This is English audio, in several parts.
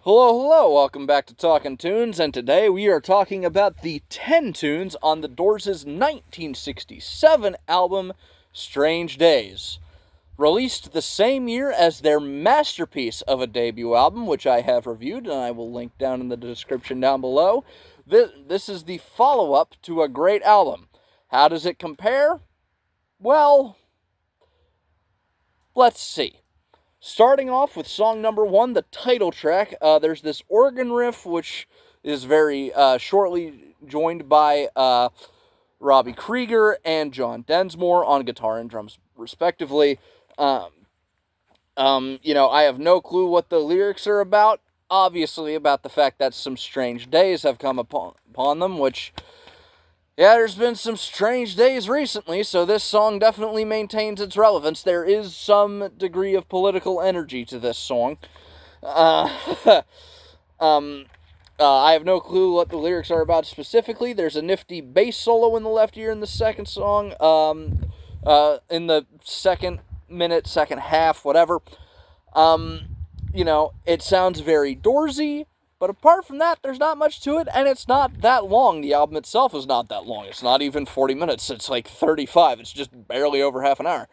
Hello, hello, welcome back to Talkin' Tunes, and today we are talking about the 10 tunes on the Doors' 1967 album, Strange Days. Released the same year as their masterpiece of a debut album, which I have reviewed, and I will link down in the description down below. This is the follow-up to a great album. How does it compare? Well, let's see. Starting off with song number 1, the title track, there's this organ riff, which is very shortly joined by Robbie Krieger and John Densmore on guitar and drums, respectively. I have no clue what the lyrics are about. Obviously, about the fact that some strange days have come upon them, which... yeah, there's been some strange days recently, so this song definitely maintains its relevance. There is some degree of political energy to this song. I have no clue what the lyrics are about specifically. There's a nifty bass solo in the left ear in the second song, in the second minute, second half, whatever. It sounds very Doorsy. But apart from that, there's not much to it, and it's not that long. The album itself is not that long. It's not even 40 minutes. It's like 35. It's just barely over half an hour.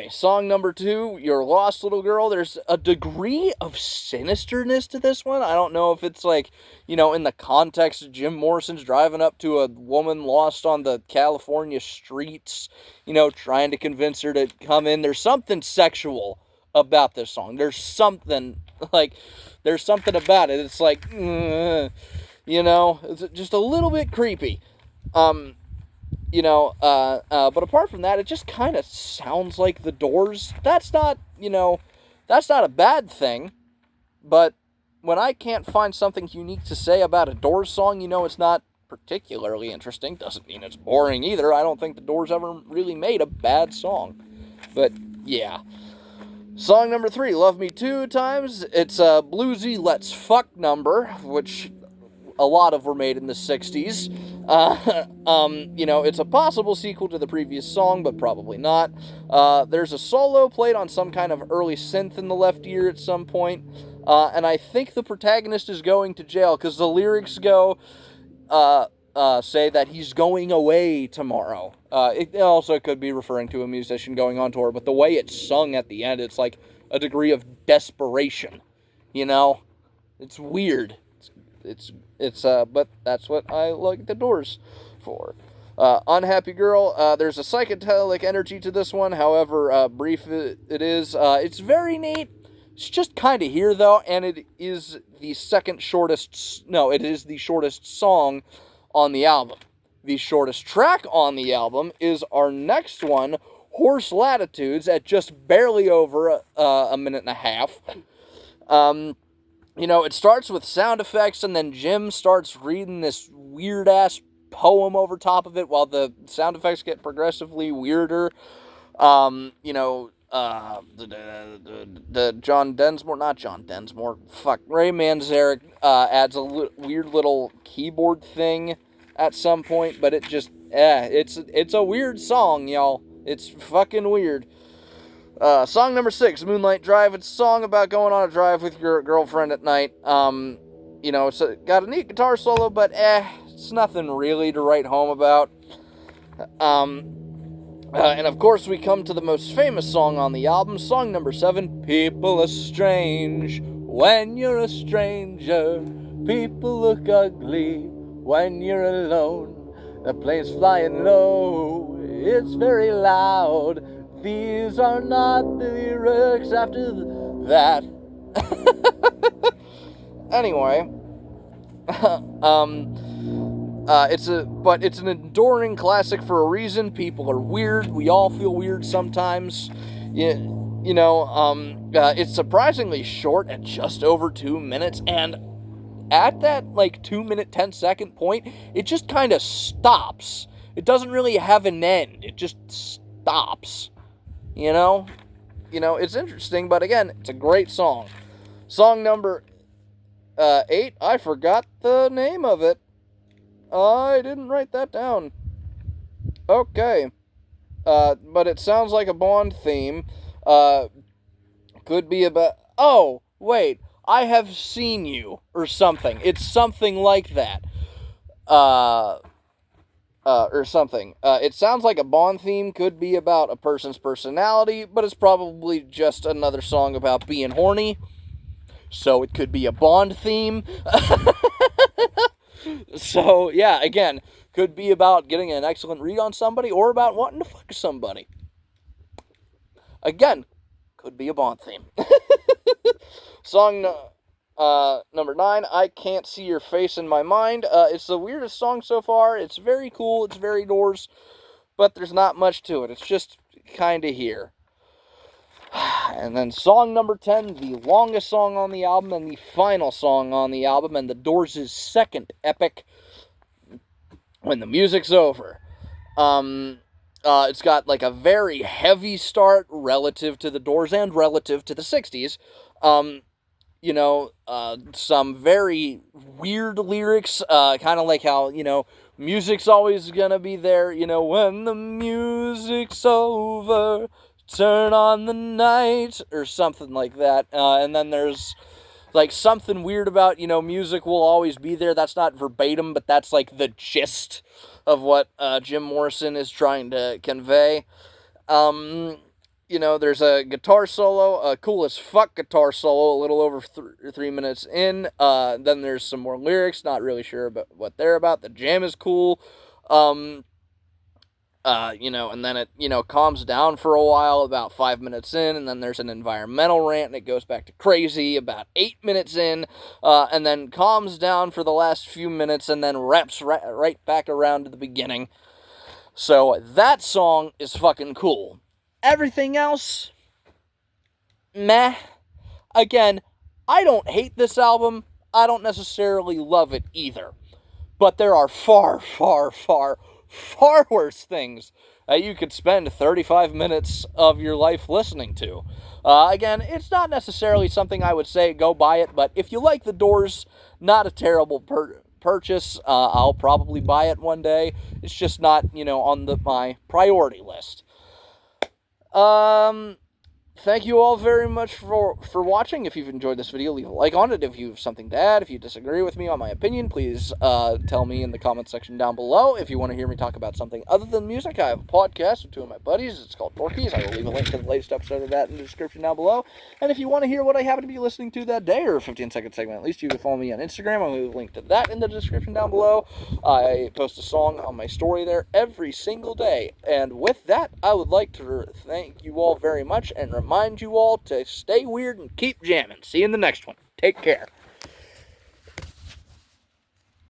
Song number 2, Your Lost Little Girl. There's a degree of sinisterness to this one. I don't know if it's like, in the context of Jim Morrison's driving up to a woman lost on the California streets, trying to convince her to come in. There's something sexual about this song. There's something about it. It's like, it's just a little bit creepy. But apart from that, it just kind of sounds like the Doors. That's not a bad thing. But when I can't find something unique to say about a Doors song, it's not particularly interesting. Doesn't mean it's boring either. I don't think the Doors ever really made a bad song. But yeah. Song number 3, Love Me Two Times. It's a bluesy let's fuck number, which a lot of were made in the 60s. It's a possible sequel to the previous song, but probably not. There's a solo played on some kind of early synth in the left ear at some point. And I think the protagonist is going to jail, because the lyrics go... say that he's going away tomorrow. It also could be referring to a musician going on tour, but the way it's sung at the end, it's like a degree of desperation. It's weird. But that's what I like the Doors for. Unhappy Girl, there's a psychedelic energy to this one, however brief it is. It's very neat. It's just kind of here, though, and it is the shortest song on the album. The shortest track on the album is our next one, Horse Latitudes, at just barely over a minute and a half. It starts with sound effects, and then Jim starts reading this weird-ass poem over top of it while the sound effects get progressively weirder. The Ray Manzarek adds a weird little keyboard thing at some point, but it just, it's a weird song, y'all. It's fucking weird. Song number 6, Moonlight Drive. It's a song about going on a drive with your girlfriend at night. It's got a neat guitar solo, but it's nothing really to write home about. And of course we come to the most famous song on the album, song number 7, People Are Strange When You're a Stranger. People look ugly when you're alone. The plane's flying low, it's very loud. These are not the lyrics after that. Anyway, it's an enduring classic for a reason. People are weird. We all feel weird sometimes. It's surprisingly short at just over 2 minutes, and at that 2 minute 10 second point, it just kind of stops. It doesn't really have an end. It just stops. It's interesting, but again, it's a great song. Song number 8, I forgot the name of it. I didn't write that down. Okay. But it sounds like a Bond theme. could be about, oh, wait, I have seen you, or something. It's something like that. Or something. It sounds like a Bond theme could be about a person's personality, but it's probably just another song about being horny. So it could be a Bond theme. So, yeah, again, could be about getting an excellent read on somebody or about wanting to fuck somebody. Again, could be a Bond theme. Song number 9, I Can't See Your Face in My Mind. It's the weirdest song so far. It's very cool. It's very Doors, but there's not much to it. It's just kind of here. And then song number 10, the longest song on the album and the final song on the album, and the Doors' second epic, When the Music's Over. It's got like a very heavy start relative to the Doors and relative to the 60s. Some very weird lyrics, kind of like how, music's always gonna be there, when the music's over, turn on the night, or something like that. And then there's like something weird about, music will always be there. That's not verbatim, but that's like the gist of what Jim Morrison is trying to convey. There's a guitar solo, a cool as fuck guitar solo, a little over 3 minutes in. Then there's some more lyrics, not really sure about what they're about. The jam is cool. And then it, calms down for a while, about 5 minutes in, and then there's an environmental rant, and it goes back to crazy about 8 minutes in, and then calms down for the last few minutes, and then wraps right back around to the beginning. So that song is fucking cool. Everything else, meh. Again, I don't hate this album. I don't necessarily love it either. But there are far, far, far, far worse things that you could spend 35 minutes of your life listening to. Again, it's not necessarily something I would say go buy it, but if you like the Doors, not a terrible purchase. I'll probably buy it one day. It's just not, on my priority list. Thank you all very much for watching. If you've enjoyed this video, leave a like on it. If you have something to add, if you disagree with me on my opinion, please tell me in the comment section down below. If you want to hear me talk about something other than music, I have a podcast with two of my buddies. It's called Dorkies. I will leave a link to the latest episode of that in the description down below. And if you want to hear what I happen to be listening to that day, or a 15-second segment at least, you can follow me on Instagram. I'll leave a link to that in the description down below. I post a song on my story there every single day. And with that, I would like to thank you all very much and remind you all to stay weird and keep jamming. See you in the next one. Take care.